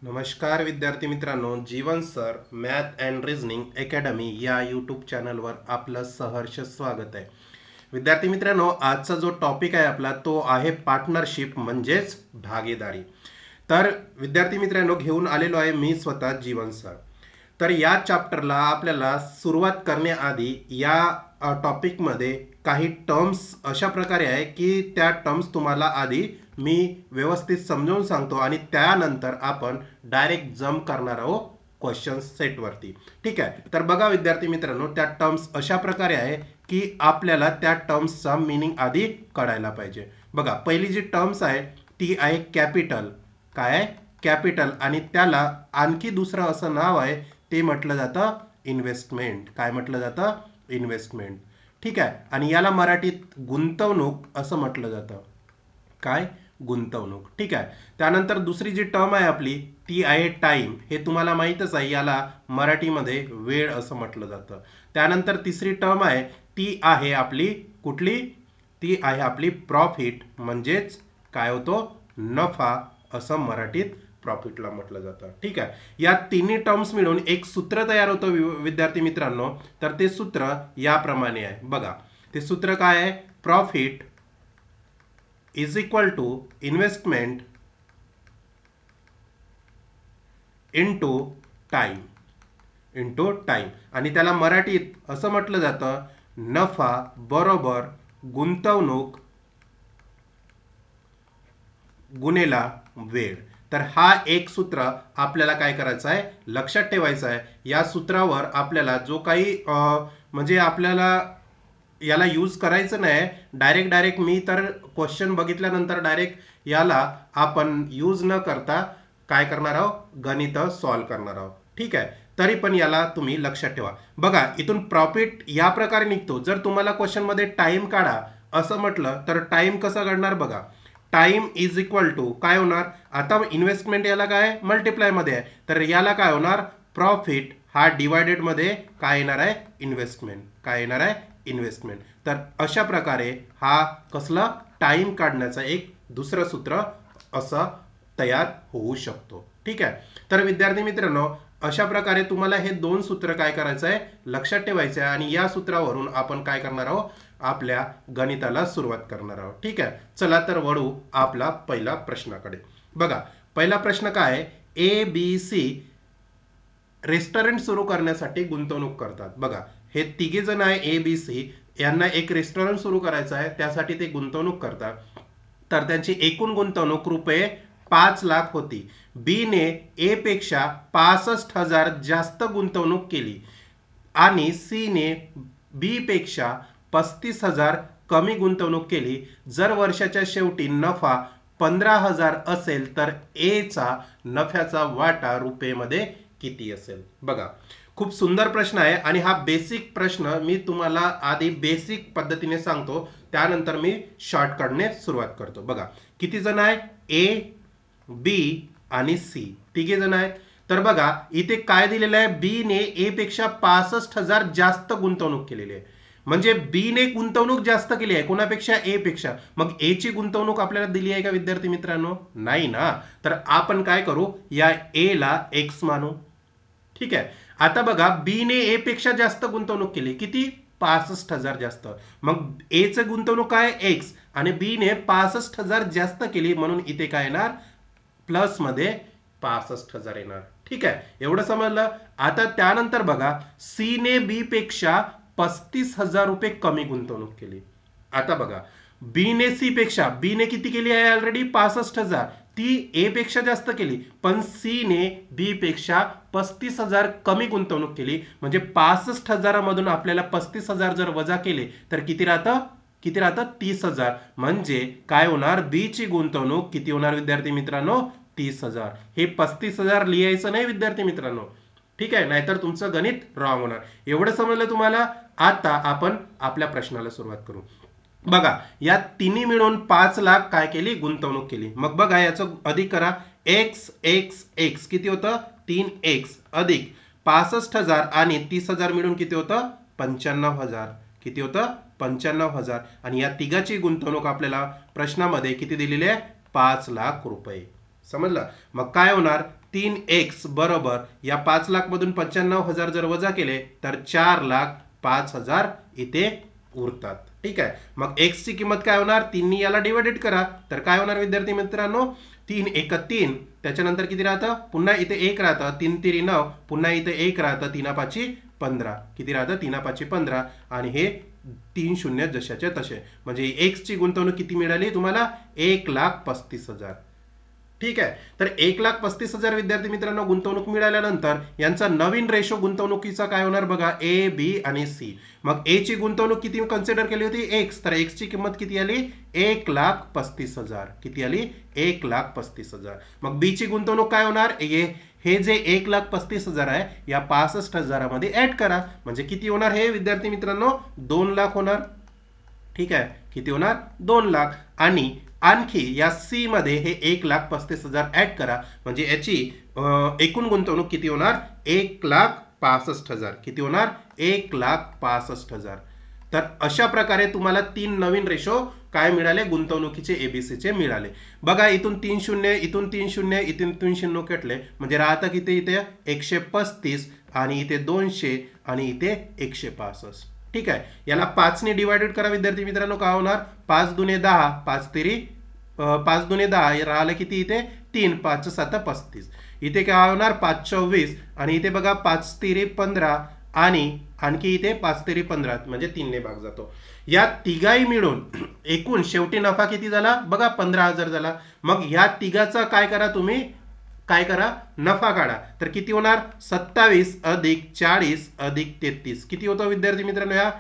नमस्कार विद्यार्थी मित्रांनो, Jeevan sir math and reasoning academy या यूट्यूब चॅनलवर आपलं सहर्ष स्वागत आहे. विद्यार्थी मित्रांनो, आजचा जो टॉपिक आहे आपला तो आहे पार्टनरशिप म्हणजेच भागीदारी. तर विद्यार्थी मित्रांनो, घेऊन आलेलो आहे मी स्वतः जीवन सर. तर या चॅप्टरला आपल्याला सुरुवात करण्याआधी या टॉपिकमध्ये काही टर्म्स अशा प्रकारे आहे की त्या टर्म्स तुम्हाला आधी मी व्यवस्थित समजावून सांगतो आणि त्यानंतर आपण डायरेक्ट जम्प करणार आहोत क्वेश्चन सेटवरती. ठीक आहे. तर बघा विद्यार्थी मित्रांनो, त्या टर्म्स अशा प्रकारे आहे की आपल्याला त्या टर्म्सचा मिनिंग आधी कळायला पाहिजे. बघा, पहिली जी टर्म्स आहे ती आहे कॅपिटल. काय आहे? कॅपिटल. आणि त्याला आणखी दुसरं असं नाव आहे, ते म्हटलं जातं इन्व्हेस्टमेंट. काय म्हटलं जातं? इन्व्हेस्टमेंट. ठीक आहे. आणि याला मराठीत गुंतवणूक असं म्हटलं जातं. काय? गुंतवणूक. ठीक आहे. त्यानंतर दुसरी जी टर्म आहे आपली ती आहे टाइम. हे तुम्हाला माहीतच आहे, याला मराठीमध्ये वेळ असं म्हटलं जातं. त्यानंतर तिसरी टर्म आहे ती आहे आपली कुठली? ती आहे आपली प्रॉफिट. म्हणजेच काय होतो? नफा असं मराठीत प्रॉफिटला म्हटलं जातं. ठीक आहे. या तिन्ही टर्म्स मिळून एक सूत्र तयार होतं विद्यार्थी मित्रांनो. तर ते सूत्र याप्रमाणे आहे. बघा, ते सूत्र काय आहे? Profit is equal to investment into time. Into time. आणि त्याला मराठीत असं म्हटलं जातं, नफा बरोबर गुंतवणूक गुणेला वेळ. तर हा एक सूत्र आपल्याला काय करायचं आहे? लक्षात ठेवायचं आहे. या सूत्रावर आपल्याला जो काही म्हणजे आपल्याला याला यूज करायचं नाही. डायरेक्ट मी तर क्वेश्चन बघितल्यानंतर डायरेक्ट याला आपण यूज न करता काय करणार आहोत? गणित सॉल्व करणार आहोत. ठीक आहे. तरी पण याला तुम्ही लक्षात ठेवा. बघा, इथून प्रॉफिट या प्रकारे निघतो. जर तुम्हाला क्वेश्चन मध्ये टाइम काढा असं म्हटलं तर टाइम कसं काढणार? बघा, टाइम इज इक्वल टू काय होणार? आता इन्व्हेस्टमेंट याला काय मल्टिप्लाय मध्ये आहे, तर याला काय होणार? प्रॉफिट हा डिवायडेड मध्ये काय येणार आहे? इन्व्हेस्टमेंट. काय येणार आहे? इन्व्हेस्टमेंट. तर अशा प्रकारे हा कसला टाइम काढण्याचा एक दुसरं सूत्र असं तयार होऊ शकतो. ठीक आहे. तर विद्यार्थी मित्रांनो, अशा प्रकारे तुम्हाला हे दोन सूत्र काय करायचं आहे? लक्षात ठेवायचं आहे. आणि या सूत्रावरून आपण काय करणार आहोत? आपल्या गणिताला सुरुवात करणार आहोत. ठीक आहे. चला तर वळू आपला पहिला प्रश्नाकडे. बघा, पहिला प्रश्न काय आहे? ABC रेस्टॉरंट सुरू करण्यासाठी गुंतवणूक करतात. बघा, हे तिघे जण आहे ABC, यांना एक रेस्टॉरंट सुरू करायचं आहे, त्यासाठी ते गुंतवणूक करतात. तर त्यांची एकूण गुंतवणूक रुपये 5,00,000 होती. बी ने ए पेक्षा 65,000 जास्त गुंतवणूक केली आणि सी ने बी पेक्षा 35,000 कमी गुंतवणूक केली. जर वर्षाच्या शेवटी नफा 15,000 असेल तर ए चा नफ्याचा वाटा रुपयेमध्ये किती असेल? बघा, खूप सुंदर प्रश्न आहे. आणि हा बेसिक प्रश्न मी तुम्हाला आधी बेसिक पद्धतीने सांगतो, त्यानंतर मी शॉर्टकटने सुरुवात करतो. बघा, किती जण आहे? ए, बी आणि सी, तिघे जण आहेत. तर बघा, इथे काय दिलेलं आहे? बी ने ए पेक्षा 65,000 जास्त गुंतवणूक केलेली आहे. म्हणजे बी ने गुंतवणूक जास्त केली आहे कोणापेक्षा? ए पेक्षा. मग ए ची गुंतवणूक आपल्याला दिली आहे का विद्यार्थी मित्रांनो? नाही ना. तर आपण काय करू? या ए ला एक्स मानू. ठीक आहे. आता बघा, बी ने ए पेक्षा जास्त गुंतवणूक केली. किती? 65,000 जास्त. मग ए च गुंतवणूक काय? एक्स. आणि बी ने 65,000 जास्त केली, म्हणून इथे काय येणार? प्लस मध्ये 65,000 येणार. ठीक आहे. एवढं समजलं. आता त्यानंतर बघा, सी ने बी पेक्षा 35,000 रुपये कमी गुंतवणूक केली. आता बघा, बी ने सी पेक्षा, बी ने किती केली आहे? ऑलरेडी 65,000. ती ए पेक्षा जास्त केली, पण सी ने बी पेक्षा 35,000 कमी गुंतवणूक केली. म्हणजे 65,000 मधून आपल्याला 35,000 जर वजा केले तर किती राहतं? किती राहतं? 30,000. म्हणजे काय होणार? बी ची गुंतवणूक किती होणार विद्यार्थी मित्रांनो? 30,000. हे 35,000 लिहायचं नाही विद्यार्थी मित्रांनो. ठीक आहे, नाहीतर तुमचं गणित रॉंग होणार. एवढं समजलं तुम्हाला? आता आपण आपल्या प्रश्नाला सुरुवात करू. बघा, या तिन्ही मिळून 5,00,000 काय केली? गुंतवणूक केली. मग बघा, याचं अधिक करा. एक्स एक्स एक्स किती होतं? 3x अधिक 65,000 आणि 30,000 मिळून किती होतं? 95,000. किती होतं? 95,000. आणि या तिघाची गुंतवणूक आपल्याला प्रश्नामध्ये किती दिलेली आहे? 5,00,000 रुपये. समजलं? मग काय होणार, 3x बरोबर या 5,00,000 मधून 95,000 जर वजा केले तर 4,05,000 इथे उरतात. ठीक आहे. मग x ची किंमत काय होणार, 3 याला डिवाइडेड करा तर काय होणार विद्यार्थी मित्रांनो, 3 1 3, त्याच्यानंतर किती राहतं, पुन्हा इथे 1 राहतं, 3 3 9, पुन्हा इथे 1 राहतं, 3 5 15, किती राहतं, 3 5 15, आणि हे 3 शून्य जशाचे तसे. म्हणजे x ची गुंतवणूक किती मिळाली तुम्हाला, 1,35,000. ठीक आहे. तर 1,35,000 विद्यार्थी मित्रांनो गुंतवणूक मिळाल्यानंतर यांचा नवीन रेशो गुंतवणुकीचा काय होणार बघा, ए बी आणि सी. मग ए ची गुंतवणूक किती कन्सिडर केली होती, एक्स, तर एक्स ची किंमत किती आली, 1,35,000. किती आली, 1,35,000. मग बी ची गुंतवणूक काय होणार, हे जे 1,35,000 आहे या 65,000 मध्ये ऍड करा, म्हणजे किती होणार हे विद्यार्थी मित्रांनो, 2,00,000 होणार. ठीक आहे. किती होणार, 2,00,000. आणि आणखी या सी मध्ये हे 1,35,000 ऍड करा, म्हणजे याची एकूण गुंतवणूक किती होणार, 1,65,000. किती होणार, 1,65,000. तर अशा प्रकारे तुम्हाला 3 नवीन रेशो काय मिळाले, गुंतवणुकीचे एबीसीचे मिळाले. बघा, इथून 3 शून्य, इथून 3 शून्य, इथून 3 शून्य कटले, म्हणजे राहतं किती इथे 135, आणि इथे 200, आणि इथे 165. ठीक आहे. याला 5 ने डिवाइडेड करा विद्यार्थी मित्रांनो, काय होणार, 5 दुने 10, 5 तेरी 5 दुने 10, राहिलं किती इथे 3, 5 7 35. इथे काय होणार, 5 24, आणि इथे बघा 5 तेरी 15, आणि आणखी इथे 5 तेरी 15, म्हणजे 3 ने भाग जातो. या तिघाही मिळून एकूण शेवटी नफा किती झाला बघा, 15,000 झाला. मग या तिघाचा काय करा तुम्ही, काय करा, नफा काढा. तर किती होणार, 27 अधिक 40 अधिक 33, किती होतं विद्यार्थी मित्रांनो, या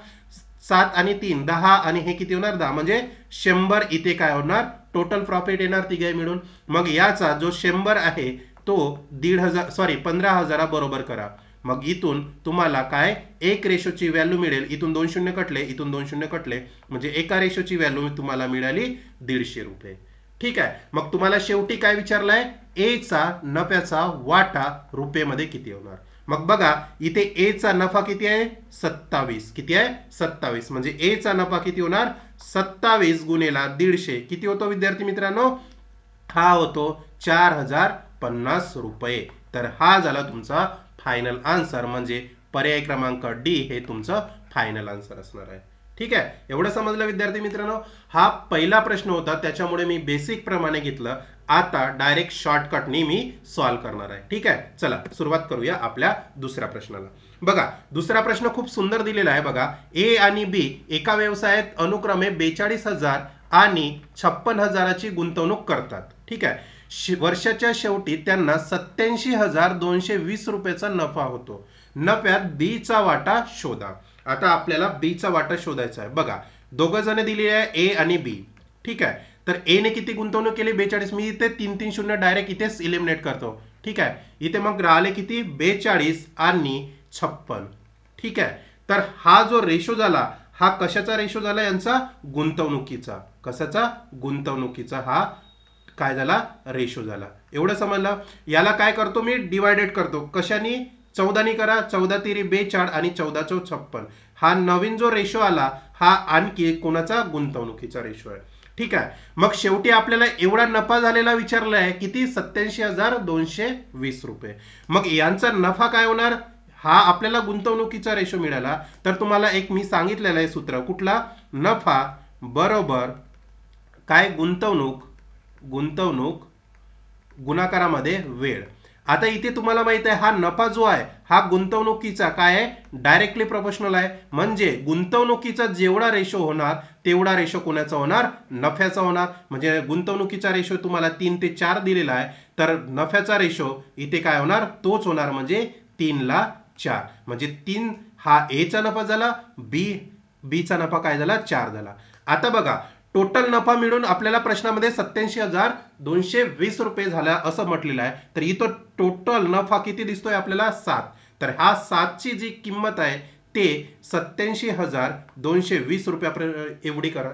7 आणि 3 10, आणि हे किती होणार 10, म्हणजे 100 इथे काय होणार, टोटल प्रॉफिट येणार तिघे मिळून. मग याचा जो 100 आहे तो 15,000 बरोबर करा. मग इथून तुम्हाला काय, एक रेशोची व्हॅल्यू मिळेल, इथून 2 शून्य कटले, इथून 2 शून्य कटले, म्हणजे एका रेशोची व्हॅल्यू तुम्हाला मिळाली 150 रुपये. ठीक आहे. मग तुम्हाला शेवटी काय विचारलंय, ए चा नफ्याचा वाटा रुपयेमध्ये किती होणार. मग बघा, इथे ए चा नफा किती आहे, 27. किती आहे, 27. म्हणजे ए चा नफा किती होणार, 27 गुणेला 150, किती होतो विद्यार्थी मित्रांनो, हा होतो 4,050 रुपये. तर हा झाला तुमचा फायनल आन्सर, म्हणजे पर्याय क्रमांक डी हे तुमचं फायनल आन्सर असणार आहे. ठीक आहे. एवढं समजलं विद्यार्थी मित्रांनो. हा पहिला प्रश्न होता, त्याच्यामुळे मी बेसिक प्रमाणे घेतलं. आता डायरेक्ट शॉर्टकटनी मी सॉल्व्ह करणार आहे. ठीक आहे. चला सुरुवात करूया आपल्या दुसऱ्या प्रश्नाला. बघा, दुसरा प्रश्न खूप सुंदर दिलेला आहे. बघा, ए आणि बी एका व्यवसायात अनुक्रमे 42,000 आणि 56,000ची गुंतवणूक करतात. ठीक आहे. वर्षाच्या शेवटी त्यांना 87,220 रुपयाचा नफा होतो. नफ्यात बी चा वाटा शोधा. आता आपल्याला बी चा वाटा शोधायचा आहे. बघा, दोघं जण दिली आहे, ए आणि बी. ठीक आहे. तर ए ने किती गुंतवणूक केली, 42. मी इथे 3 3 शून्य डायरेक्ट इथेच इलिमिनेट करतो. ठीक आहे. इथे मग राहिले किती, 42 आणि 56. ठीक आहे. तर हा जो रेशो झाला, हा कशाचा रेशो झाला, यांचा गुंतवणुकीचा. कशाचा, गुंतवणुकीचा हा काय झाला, रेशो झाला. एवढं समजलं. याला काय करतो मी, डिवायडेड करतो. कशाने, 14 करा, 14 तेरी 42 आणि 14 चौ 56. हा नवीन जो रेशो आला, हा आणखी कोणाचा, गुंतवणुकीचा रेशो आहे. ठीक आहे. मग शेवटी आपल्याला एवढा नफा झालेला विचारला आहे, किती, 87,220 रुपये. मग यांचा नफा काय होणार, हा आपल्याला गुंतवणुकीचा रेशो मिळाला. तर तुम्हाला एक मी सांगितलेलं आहे सूत्र, कुठला, नफा बरोबर काय, गुंतवणूक गुणाकारामध्ये वेळ. आता इथे तुम्हाला माहित आहे, हा नफा जो आहे हा गुंतवणुकीचा काय आहे, डायरेक्टली प्रोपोर्शनल आहे. म्हणजे गुंतवणुकीचा जेवढा रेशो होणार तेवढा रेशो कोणाचा होणार, नफ्याचा होणार. म्हणजे गुंतवणुकीचा रेशो तुम्हाला 3 ते 4 दिलेला आहे, तर नफ्याचा रेशो इथे काय होणार, तोच होणार, म्हणजे 3:4. म्हणजे 3 हा ए चा नफा झाला, बी चा नफा काय झाला, 4 झाला. आता बघा, टोटल नफा मिळून आपल्याला प्रश्नामध्ये 87,220 रुपये झाला असं म्हटलेलं आहे. तर इथं टोटल नफा किती दिसतोय आपल्याला, 7. तर हा 7 ची जी किंमत आहे ते 87,220 रुपया एवढी करा.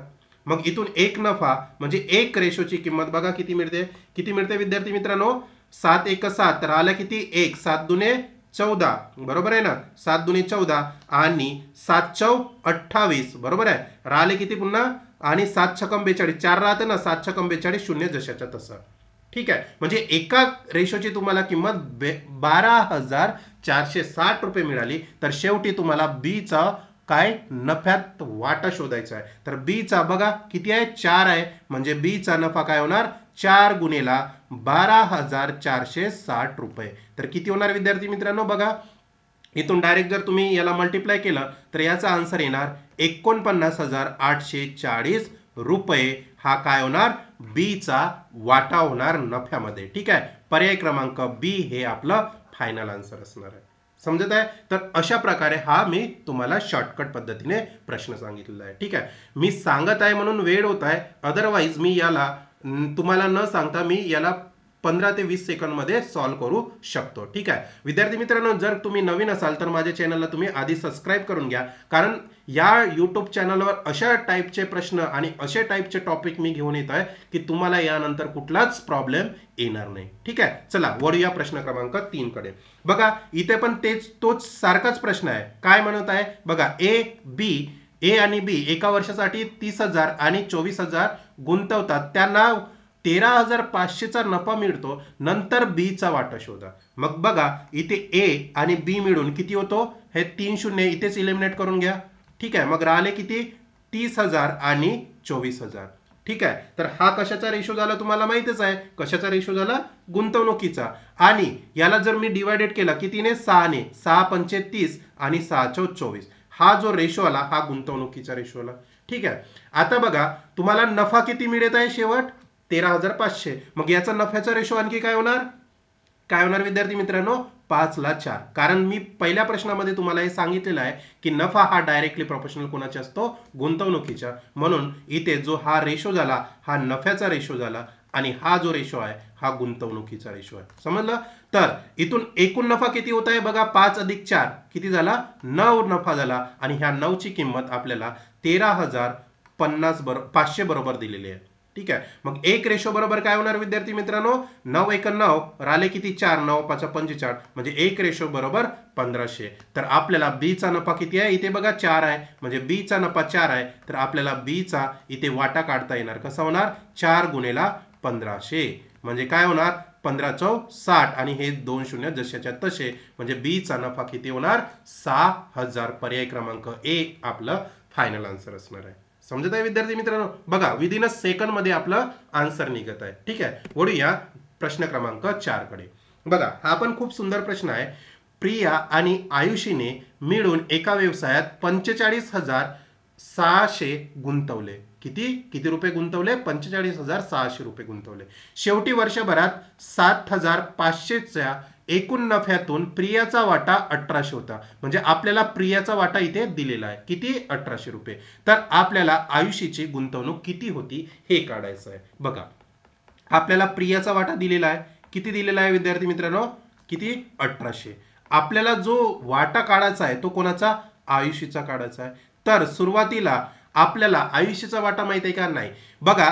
मग इथून एक नफा म्हणजे एक रेशोची किंमत बघा किती मिळते विद्यार्थी मित्रांनो, 7 1 7, राहिला किती 1, 7 दुने 14, बरोबर आहे ना, 7 दुने 14 आणि 7 चौ 28, बरोबर आहे. राहिले किती पुन्हा, आणि 7 छकम 42, 4 राहते ना, 7 छकम 42, शून्य जशाच्या तसं. ठीक आहे, म्हणजे एका रेशोची तुम्हाला किंमत 12,460 रुपये मिळाली. तर शेवटी तुम्हाला बी चा काय नफ्यात वाटा शोधायचा आहे. तर बी चा बघा किती आहे, 4 आहे. म्हणजे बी चा नफा काय होणार, 4 गुणेला 12,460 रुपये. तर किती होणार विद्यार्थी मित्रांनो, बघा इथून डायरेक्ट जर तुम्ही याला मल्टिप्लाय केलं तर याचा आन्सर येणार 49,840 रुपये. हा काय होणार, बी चा वाटा होणार नफ्यामध्ये. ठीक आहे, पर्याय क्रमांक बी हे आपलं फायनल आन्सर असणार आहे. समजत आहे. तर अशा प्रकारे हा मी तुम्हाला शॉर्टकट पद्धतीने प्रश्न सांगितलेला आहे. ठीक आहे, मी सांगत आहे म्हणून वेळ होत आहे, अदरवाईज मी याला तुम्हाला न सांगता मी याला 15 ते 20 सेकंड मध्ये सॉल्व्ह करू शकतो. ठीक आहे विद्यार्थी मित्रांनो, जर तुम्ही नवीन असाल तर माझ्या चॅनलला तुम्ही आधी सबस्क्राईब करून घ्या, कारण या यूट्यूब चॅनलवर अशा टाईपचे प्रश्न आणि अशा टाईपचे टॉपिक मी घेऊन येत आहे की तुम्हाला यानंतर कुठलाच प्रॉब्लेम येणार नाही. ठीक आहे, चला वळूया प्रश्न क्रमांक 3 कडे. बघा इथे पण तोच सारखाच प्रश्न आहे. काय म्हणत आहे बघा, ए आणि बी एका वर्षासाठी 30,000 आणि 24,000 गुंतवतात, त्यांना 13,500चा नफा मिळतो. नंतर बी चा वाटा शोधा. मग बघा इथे ए आणि बी मिळून किती होतो, हे 3 शून्य इथेच इलिमिनेट करून घ्या. ठीक आहे, मग राहिले किती, 30,000 आणि 24,000. ठीक आहे, तर हा कशाचा रेशो झाला तुम्हाला माहितच आहे. कशाचा रेशो झाला, गुंतवणुकीचा. आणि याला जर मी डिवायडेड केला कितीने, 6ने, 6 पंचे 30 आणि 6 चौ 24. हा जो रेशो आला हा गुंतवणुकीचा रेशो आला. ठीक आहे, आता बघा तुम्हाला नफा किती मिळत आहे शेवट, 13,500. मग याचा नफ्याचा रेशो आणखी काय होणार, काय होणार विद्यार्थी मित्रांनो, 5/4. कारण मी पहिल्या प्रश्नामध्ये तुम्हाला हे सांगितलेलं आहे की नफा हा डायरेक्टली प्रोपोर्शनल कोणाचा असतो, गुंतवणुकीच्या. म्हणून इथे जो हा रेशो झाला हा नफ्याचा रेशो झाला आणि हा जो रेशो आहे हा गुंतवणुकीचा रेशो आहे. समजलं. तर इथून एकूण नफा किती होत आहे बघा, 5 अधिक 4 किती झाला, 9 नफा झाला. आणि ह्या 9 ची किंमत आपल्याला 13,500 बरोबर दिलेली आहे. ठीक आहे, मग एक रेशो बरोबर काय होणार विद्यार्थी मित्रांनो, 9 1 9 राहिले किती, 4, 9 5 45, म्हणजे एक रेशो बरोबर 1500. तर आपल्याला बी चा नफा किती आहे, इथे बघा 4 आहे, म्हणजे बी चा नफा 4 आहे. तर आपल्याला बी चा इथे वाटा काढता येणार, कसा होणार, 4 गुणेला 1500. म्हणजे काय होणार, 15 चौ 60 आणि हे 2 शून्य जशाच्या तसे. म्हणजे बी चा नफा किती होणार, 6,000. पर्याय क्रमांक ए आपलं फायनल आन्सर असणार आहे. समजत आहे विद्यार्थी मित्रांनो. बघा विदिन अ सेकंड मध्ये आपलं आन्सर निघत आहे. ठीक आहे, वळूया प्रश्न क्रमांक 4 कडे. बघा हा पण खूप सुंदर प्रश्न आहे. प्रिया आणि आयुषीने मिळून एका व्यवसायात 45,600 गुंतवले. किती किती रुपये गुंतवले, 45,600 रुपये गुंतवले. शेवटी वर्षभरात 7,500च्या एकूण नफ्यातून प्रियाचा वाटा 1,800 होता. म्हणजे आपल्याला प्रियाचा वाटा इथे दिलेला आहे किती, 1,800 रुपये. तर आपल्याला आयुषीची गुंतवणूक किती होती हे काढायचं आहे. बघा आपल्याला प्रियाचा वाटा दिलेला आहे, किती दिलेला आहे विद्यार्थी मित्रांनो, किती, 1,800. आपल्याला जो वाटा काढायचा आहे तो कोणाचा, आयुषीचा काढायचा आहे. तर सुरुवातीला आपल्याला आयुषीचा वाटा माहित आहे का, नाही. बघा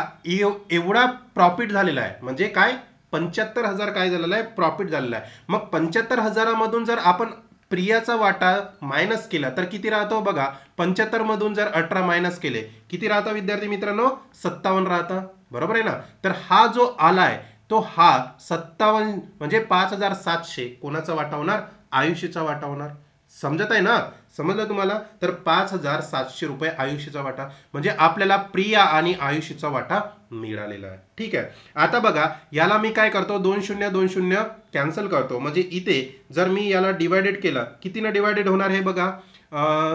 एवढा प्रॉफिट झालेला आहे, म्हणजे काय, 75,000 काय झालेला आहे, प्रॉफिट झालेला आहे. मग 75,000 मधून जर आपण प्रियाचा वाटा मायनस केला तर किती राहतो बघा, 75 मधून जर 18 मायनस केले किती राहतं विद्यार्थी मित्रांनो, 57 राहतं. बरोबर आहे ना. तर हा जो आलाय तो हा 57 म्हणजे 5,700 कोणाचा वाटा होणार, आयुषीचा वाटा होणार. समजत आहे ना, समजलं तुम्हाला. तर 5,700 रुपये आयुषीचा वाटा, म्हणजे आपल्याला प्रिया आणि आयुषीचा वाटा मिळालेला आहे. ठीक आहे, आता बघा याला मी काय करतो, 2 शून्य 2 शून्य कॅन्सल करतो. म्हणजे इथे जर मी याला डिवायडेड केलं, कितीनं डिवायडेड होणार हे बघा,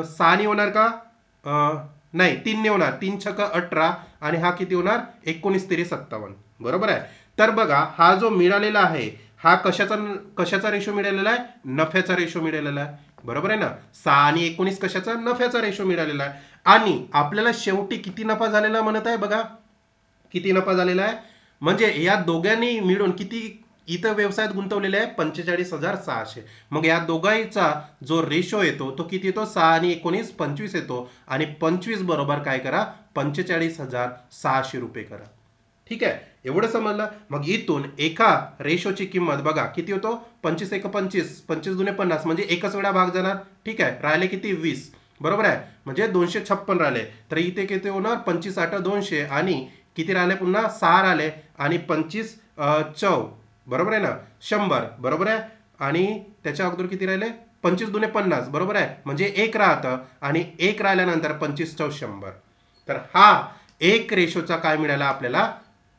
6ने होणार का, नाही 3ने होणार, 3 छक्का 18 आणि हा किती होणार, 19 तेरे 57. बरोबर आहे. तर बघा हा जो मिळालेला आहे हा कशाचा रेशो मिळालेला आहे, नफ्याचा रेशो मिळालेला आहे. बरोबर आहे ना. 6 आणि 19 कशाचा, नफ्याचा रेशो मिळालेला आहे. आणि आपल्याला शेवटी किती नफा झालेला म्हणत आहे बघा, किती नफा झालेला आहे, म्हणजे या दोघांनी मिळून किती इथं व्यवसायात गुंतवलेले आहे, 45,600. मग या दोघांचा जो रेशो येतो तो किती येतो, 6 आणि 19 25 येतो. आणि 25 बरोबर काय करा, 45,600 रुपये करा. ठीक आहे, एवढं समजलं. मग इथून एका रेशोची किंमत बघा किती होतो, 25 1 25, 25 दुने 50, म्हणजे एकच वेळा भाग जाणार. ठीक आहे, राहिले किती, 20. बरोबर आहे, म्हणजे 256 राहिले. तर इथे किती होणार, 25 8 200 आणि किती राहिले पुन्हा 6 राहिले आणि 25 चौ बरोबर आहे ना 100 बरोबर आहे आणि त्याच्या अगोदर किती राहिले 25 दुने 50 बरोबर आहे म्हणजे 1 राहतं आणि 1 राहिल्यानंतर 25 चौ 100 तर हा एक रेशोचा काय मिळाला आपल्याला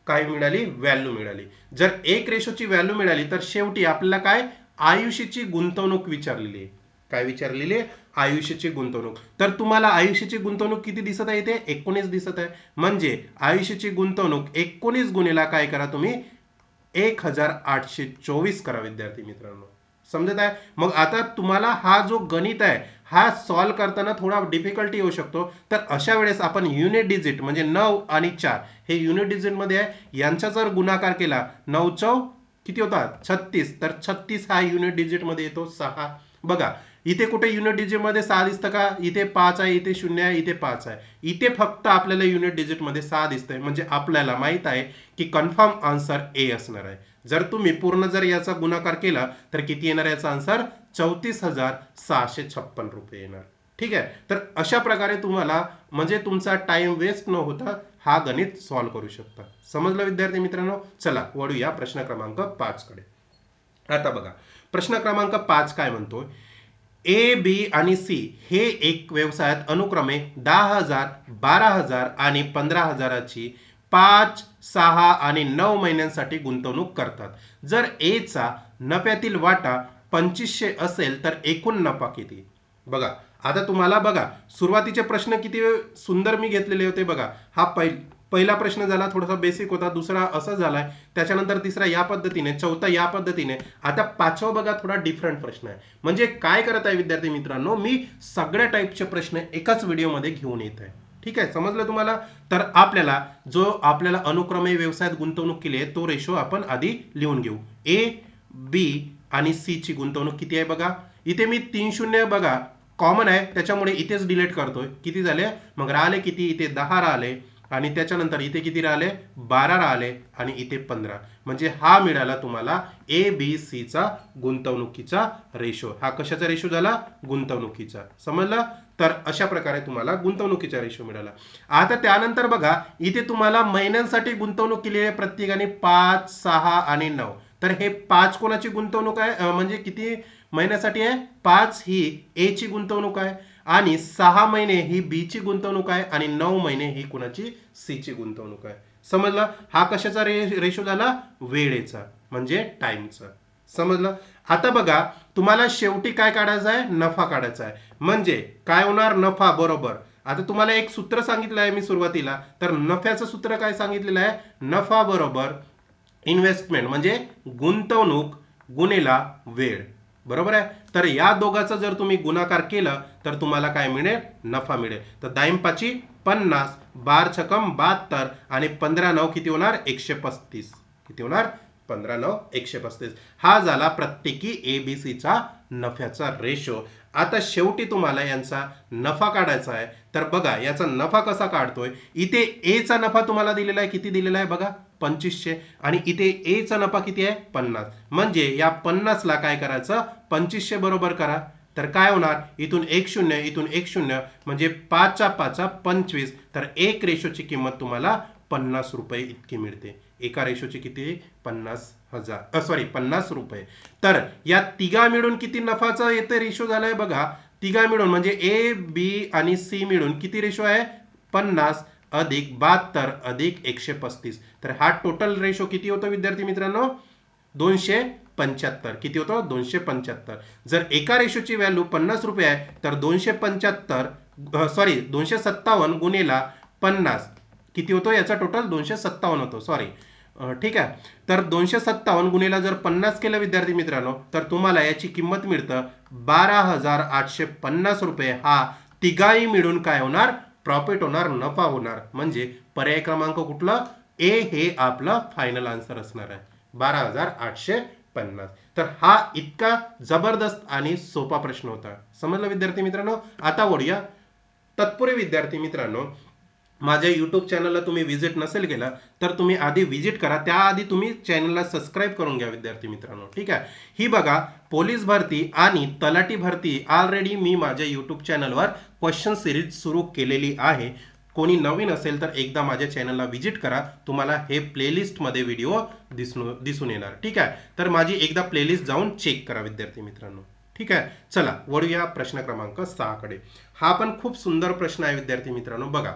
काय मिळाली व्हॅल्यू मिळाली जर एक रेशोची व्हॅल्यू मिळाली तर शेवटी आपल्याला काय आयुष्याची गुंतवणूक विचारलेली आहे काय विचारलेली आहे आयुष्याची गुंतवणूक तर तुम्हाला आयुष्याची गुंतवणूक किती दिसत आहे इथे 19 दिसत आहे म्हणजे आयुष्याची गुंतवणूक 19 गुणिला काय करा तुम्ही 1824 करा विद्यार्थी मित्रांनो समजत आहे मग आता तुम्हाला हा जो गणित आहे हा सॉल्व करताना थोडा डिफिकल्टी येऊ शकतो तर अशा वेळेस आपण युनिट डिजिट म्हणजे 9 आणि 4 हे युनिट डिजिट मध्ये आहे यांचा जर गुणाकार केला 9 चौ किती होतात 36 तर 36 हा युनिट डिजिट मध्ये येतो 6 बघा इथे कुठे युनिट डिजिट मध्ये 6 दिसतं का इथे 5 आहे इथे 0 आहे इथे 5 आहे इथे फक्त आपल्याला युनिट डिजिट मध्ये 6 दिसतंय म्हणजे आपल्याला माहित आहे की कन्फर्म आन्सर ए असणार आहे जर तुम्ही पूर्ण जर याचा गुणाकार केला तर किती येणार याचा आन्सर 34,656 रुपये येणार ठीक आहे तर अशा प्रकारे तुम्हाला म्हणजे तुमचा टाइम वेस्ट न होता हा गणित सॉल्व्ह करू शकता समजलं विद्यार्थी मित्रांनो चला वळूया प्रश्न क्रमांक 5 कडे आता बघा प्रश्न क्रमांक 5 काय म्हणतोय ए बी आणि सी हे एक व्यवसायात अनुक्रमे 10,000 12,000 आणि 15,000ची 5 6 आणि 9 महिन्यांसाठी गुंतवणूक करतात जर ए चा नफ्यातील वाटा 2500 असेल तर एकूण नफा किती बघा आता तुम्हाला बघा सुरुवातीचे प्रश्न किती सुंदर मी घेतलेले होते बघा हा पहिला प्रश्न झाला थोडासा बेसिक होता दुसरा असा झालाय त्याच्यानंतर तिसरा या पद्धतीने चौथा या पद्धतीने आता पाचवा बघा थोडा डिफरंट प्रश्न आहे म्हणजे काय करत आहे विद्यार्थी मित्रांनो मी सगळ्या टाईपचे प्रश्न एकाच व्हिडिओमध्ये घेऊन येत आहे ठीक आहे समजलं तुम्हाला तर आपल्याला जो आपल्याला अनुक्रमे व्यवसायात गुंतवणूक केली आहे तो रेशो आपण आधी लिहून घेऊ ए बी आणि सी ची गुंतवणूक किती आहे बघा इथे मी 3 शून्य बघा कॉमन आहे त्याच्यामुळे इथेच डिलीट करतोय किती झाले मग राहिले किती इथे 10 राहिले आणि त्याच्यानंतर इथे किती राहिले 12 राहिले आणि इथे 15 म्हणजे हा मिळाला तुम्हाला ए बी सी चा गुंतवणुकीचा रेशो हा कशाचा रेशो झाला गुंतवणुकीचा समजलं तर अशा प्रकारे तुम्हाला गुंतवणुकीचा रेशो मिळाला आता त्यानंतर बघा इथे तुम्हाला महिन्यांसाठी गुंतवणूक केली आहे प्रत्येकाने 5 6 आणि 9 तर हे 5 कोणाची गुंतवणूक आहे म्हणजे किती महिन्यासाठी आहे 5 ही ए ची गुंतवणूक आहे आणि 6 महिने ही बी ची गुंतवणूक आहे आणि 9 महिने ही कुणाची सी ची गुंतवणूक आहे समजलं हा कशाचा रेशो झाला वेळेचा म्हणजे टाइमचा समजलं आता बघा तुम्हाला शेवटी काय काढायचं आहे नफा काढायचा आहे म्हणजे काय होणार नफा बरोबर आता तुम्हाला एक सूत्र सांगितलं आहे मी सुरुवातीला तर नफ्याचं सूत्र काय सांगितलेलं आहे नफा बरोबर इन्व्हेस्टमेंट म्हणजे गुंतवणूक गुणिला वेळ बरोबर आहे तर या दोघांचा जर तुम्ही गुणाकार केलं तर तुम्हाला काय मिळेल नफा मिळेल तर 10 पाची 50 12 छकम 72 आणि 15 9 किती होणार 135 किती होणार 15 9 135 हा झाला प्रत्येकी एबीसी चा नफ्याचा रेशो आता शेवटी तुम्हाला यांचा नफा काढायचा आहे तर बघा याचा नफा कसा काढतोय इथे ए चा नफा तुम्हाला दिलेला आहे किती दिलेला आहे बघा 2500 आणि इथे ए चा नफा किती आहे 50 म्हणजे या 50 ला काय करायचं 2500 बरोबर करा तर काय होणार इथून 10 इथून 10 म्हणजे 5 चा 5 25 तर एक रेशोची किंमत तुम्हाला 50 रुपये इतकी मिळते एका रेशोची किती 50 रुपये तर या तिघा मिळून किती नफाचा येते रेशो झालाय बघा तिघा मिळून म्हणजे ए बी आणि सी मिळून किती रेशो आहे 50 अधिक 72 अधिक 135 तर हा टोटल रेशो किती होतो विद्यार्थी मित्रांनो 275 किती होतो 275 जर एका रेशोची व्हॅल्यू 50 रुपये आहे तर 257 गुणिला 50 किती होतो याचा टोटल 257 होतो ठीक आहे तर 257 गुणिला जर 50 केलं विद्यार्थी मित्रांनो तर तुम्हाला याची किंमत मिळतं 12,850 रुपये हा तिघाही मिळून काय होणार प्रॉफिट होणार नफा होणार म्हणजे पर्याय क्रमांक कुठला ए हे आपला फायनल आन्सर असणार आहे 12,850 तर हा इतका जबरदस्त आणि सोपा प्रश्न होता समजलं विद्यार्थी मित्रांनो आता वळूया तत्पूर्वी विद्यार्थी मित्रांनो माझ्या YouTube चॅनलला तुम्ही विजिट नसेल केला तर तुम्ही आधी विजिट करा त्याआधी तुम्ही चॅनलला सबस्क्राईब करून घ्या विद्यार्थी मित्रांनो ठीक आहे ही बघा पोलीस भरती आणि तलाठी भरती ऑलरेडी मी माझ्या YouTube चॅनलवर क्वेश्चन सिरीज सुरू केलेली आहे कोणी नवीन असेल तर एकदा माझ्या चॅनलला व्हिजिट करा, तुम्हाला हे प्लेलिस्टमध्ये व्हिडिओ दिसून येणार. ठीक आहे, तर माझी एकदा प्लेलिस्ट जाऊन चेक करा विद्यार्थी मित्रांनो. ठीक आहे, चला वळूया प्रश्न क्रमांक 6 कडे. हा पण खूप सुंदर प्रश्न आहे विद्यार्थी मित्रांनो. बघा,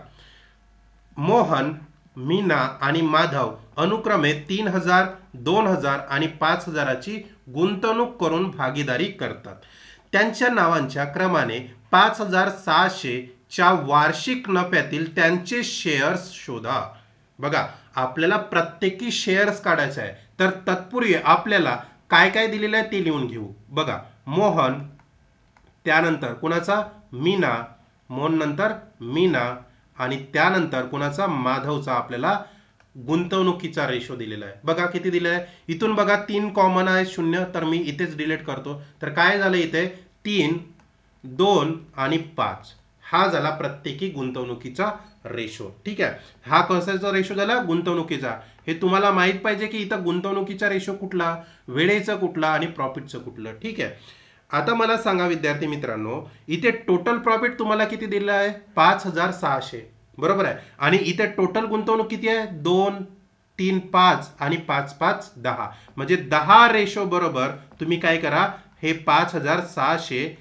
मोहन, मीना आणि माधव अनुक्रमे 3,000, 2,000 आणि 5,000ची गुंतवणूक करून भागीदारी करतात. त्यांच्या नावांच्या क्रमाने 5,600 च्या वार्षिक नफ्यातील त्यांचे शेअर्स शोधा. बघा, आपल्याला प्रत्येकी शेअर्स काढायचे आहे, तर तत्पूर्वी आपल्याला काय काय दिलेलं आहे ते लिहून घेऊ. बघा, मोहन, त्यानंतर कुणाचा, मीना, मोहन नंतर मीना, आणि त्यानंतर कुणाचा, माधवचा आपल्याला गुंतवणुकीचा रेशो दिलेला आहे. बघा किती दिलेला आहे. इथून बघा 3 कॉमन आहे, 0, तर मी इथेच डिलीट करतो. तर काय झालं इथे, 3, 2 आणि 5 हा झाला प्रत्येकी गुंतवणुकीचा रेशो. ठीक आहे, हा कशाचा रेशो झाला, गुंतवणुकीचा. हे तुम्हाला माहित पाहिजे की इथं गुंतवणुकीचा रेशो कुठला, वेळेचा कुठला आणि प्रॉफिटचं कुठलं. ठीक आहे, आता मला सांगा विद्यार्थी मित्रांनो, इथे टोटल प्रॉफिट तुम्हाला किती दिलं आहे, 5,600, बरोबर आहे. आणि इथे टोटल गुंतवणूक किती आहे, 2, 3, 5 आणि 5, 5, 10, म्हणजे 10 रेशो बरोबर तुम्ही काय करा, हे 5,600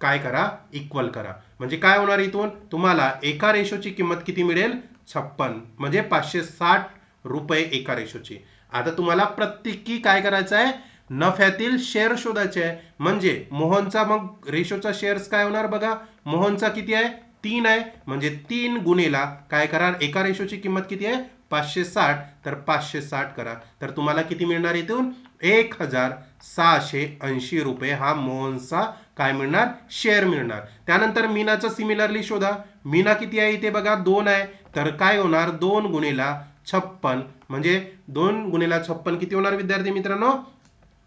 काय करा, इक्वल करा. म्हणजे काय होणार, इथून तुम्हाला एका रेशोची किंमत किती मिळेल, 56, म्हणजे 560 रुपये एका रेशोची. आता तुम्हाला प्रत्येकी काय करायचं आहे, नफ्यातील शेअर शोधायचे आहे. म्हणजे मोहनचा मग रेशोचा शेअर्स काय होणार, बघा मोहनचा किती आहे, 3 आहे, म्हणजे 3 गुणेला काय करा, एका रेशोची किंमत किती आहे, 560, तर 560 करा, तर तुम्हाला किती मिळणार, इथून 1,680 रुपये हा मोहनचा काय मिळणार, शेअर मिळणार. त्यानंतर मीनाचं सिमिलरली शोधा. मीना किती आहे, इथे बघा 2 आहे, तर काय होणार, 2 गुणेला 56, म्हणजे 2 गुणेला 56 किती होणार विद्यार्थी मित्रांनो,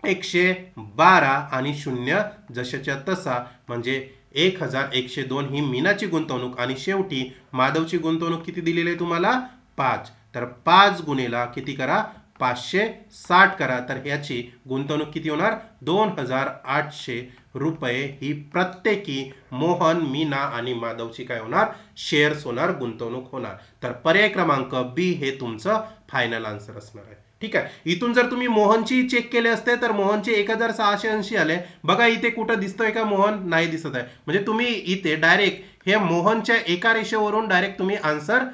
112 आणि 0 जशाच्या तसा, म्हणजे 1,102 ही मीनाची गुंतवणूक. आणि शेवटी माधवची गुंतवणूक किती दिलेली आहे तुम्हाला, 5, तर 5 गुणेला किती करा, 560 करा, तर ह्याची गुंतवणूक किती होणार, 2,800 रुपये ही प्रत्येकी मोहन, मीना आणि माधवची काय होणार, शेअर्स होणार, गुंतवणूक होणार. तर पर्याय क्रमांक बी हे तुमचं फायनल आन्सर असणार आहे. ठीक आहे, इथून जर तुम्ही मोहनची चेक केले असते तर मोहनचे 1,680 आले. बघा इथे कुठं दिसतोय का मोहन, नाही दिसत आहे. म्हणजे तुम्ही इथे डायरेक्ट हे मोहनच्या एका रेषेवरून डायरेक्ट तुम्ही आन्सर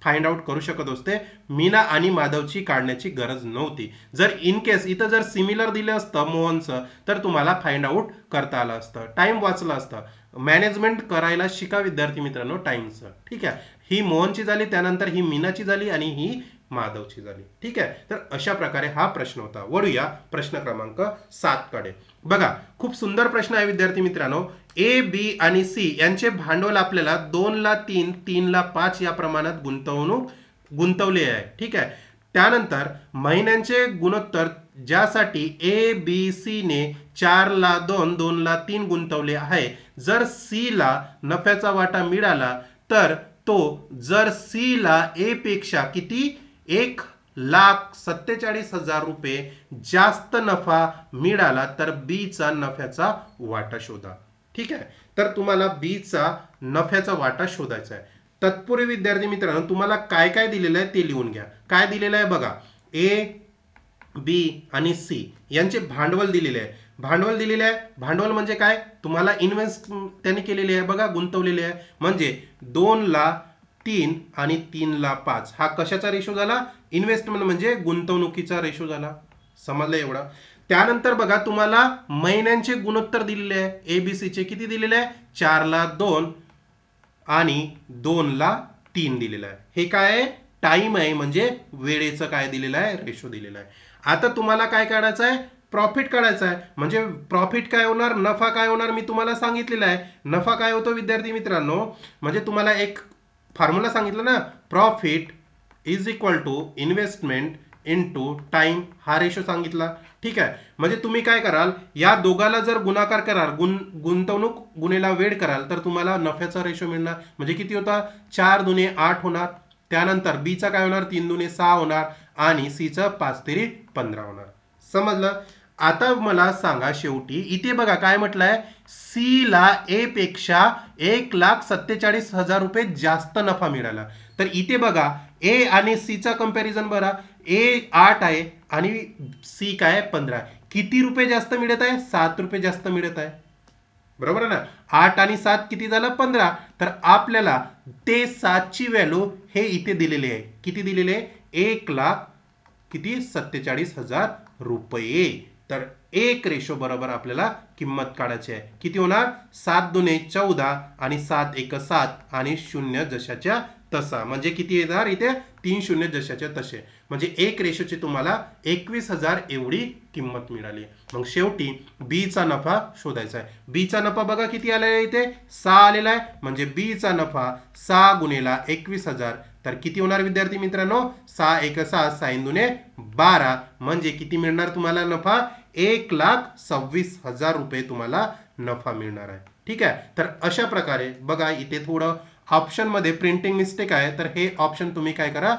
फाइंड आउट करू शकत असते. मीना आणि माधवची काढण्याची गरज नव्हती. जर इन केस इथं जर सिमिलर दिलं असतं मोहनचं, तर तुम्हाला फाइंड आउट करता आलं असतं, टाइम वाचला असतं. मॅनेजमेंट करायला शिका विद्यार्थी मित्रांनो टाइमचं. ठीक आहे, ही मोहनची झाली, त्यानंतर ही मीनाची झाली आणि ही माधवची झाली. ठीक आहे, तर अशा प्रकारे हा प्रश्न होता. वळूया प्रश्न क्रमांक 7 कडे. बघा, खूप सुंदर प्रश्न आहे विद्यार्थी मित्रांनो. ए, बी आणि सी यांचे भांडवल आपल्याला 2 ला 3, 3 ला 5 या प्रमाणात गुंतवले आहे. ठीक आहे, त्यानंतर महिन्यांचे गुणोत्तर ज्यासाठी ए, बी, सी ने 4 ला 2, 2 ला 3 गुंतवले आहे. जर सी ला नफ्याचा वाटा मिळाला तर तो, जर सी ला ए पेक्षा किती, 1,47,000 रुपये जास्त नफा मिळाला तर बी चा नफ्याचा वाटा शोधा. ठीक आहे, तर तुम्हाला बी चा नफ्याचा वाटा शोधायचा आहे. तत्पूर्वी विद्यार्थी मित्रांनो तुम्हाला काय काय दिलेलं आहे ते लिहून घ्या. काय दिलेलं आहे बघा, ए, बी आणि सी यांचे भांडवल दिलेले आहे. भांडवल दिलेले आहे, भांडवल म्हणजे काय, तुम्हाला इन्व्हेस्ट त्यांनी केलेले आहे, बघा गुंतवलेले आहे. म्हणजे 2 ला 3 आणि 3 ला 5 हा कशाचा रेशो झाला, इन्व्हेस्टमेंट म्हणजे गुंतवणुकीचा रेशो झाला. समजलं एवढं. त्यानंतर बघा तुम्हाला महिन्यांचे गुणोत्तर दिलेले आहे. एबीसी चे किती दिलेले आहे, 4 ला 2 आणि 2 ला 3 दिलेलं आहे. हे काय आहे, टाइम आहे, म्हणजे वेळेचं काय दिलेलं आहे, रेशो दिलेला आहे. आता तुम्हाला काय काढायचं आहे, प्रॉफिट काढायचा आहे. म्हणजे प्रॉफिट काय होणार, नफा काय होणार, मी तुम्हाला सांगितलेलं आहे. नफा काय होतो विद्यार्थी मित्रांनो, म्हणजे तुम्हाला एक फॉर्म्युला सांगितलं ना, profit is equal to investment into time, हा रेशो सांगितला. ठीक आहे, म्हणजे तुम्ही काय कराल, या दोघाला जर गुणाकार कराल, गुंतवणूक गुणेला वेळ कराल, तर तुम्हाला नफ्याचा रेशो मिळणार. म्हणजे किती होता, 4 दुने 8 होणार. त्यानंतर बीचा काय होणार, 3 दुने 6 होणार आणि सीचा 5 तेरी 15 होणार. समजलं. आता मला सांगा शेवटी इथे बघा काय म्हटलंय, सी ला ए पेक्षा 1,47,000 रुपये जास्त नफा मिळाला. तर इथे बघा ए आणि सी चा कंपॅरिझन बघा, ए 8 आहे आणि सी काय 15. किती रुपये जास्त मिळत आहे? 7 रुपये जास्त मिळत आहे. बरोबर आहे ना. 8 आणि 7 किती झालं? 15. तर आपल्याला ते 7 ची व्हॅल्यू हे इथे दिलेली आहे. किती दिलेली आहे? 1,00,000 किती 47,000 रुपये. तर एक रेशो बरोबर आपल्याला किंमत काढायची आहे. किती होणार? 7 दुने 14 आणि 7 एक 7 आणि 0 जशाच्या तसा. म्हणजे किती येणार इथे? 3 शून्य जशाच्या तसे. म्हणजे एक रेशोची तुम्हाला 21,000 एवढी किंमत मिळाली. मग शेवटी बी चा नफा शोधायचा आहे. बी चा नफा बघा किती आलेला आहे इथे? 6 आलेला आहे. म्हणजे बी चा नफा 6 गुणिला 21,000. तर किती होणार विद्यार्थी मित्रांनो? 6 एक 6 6 दुने 12. म्हणजे किती मिळणार तुम्हाला नफा? 1,26,000 रुपये तुम्हाला नफा मिळणार आहे. ठीक आहे. तर अशा प्रकारे बघा इथे थोडं ऑप्शन मध्ये प्रिंटिंग मिस्टेक आहे. तर हे ऑप्शन तुम्ही काय करा,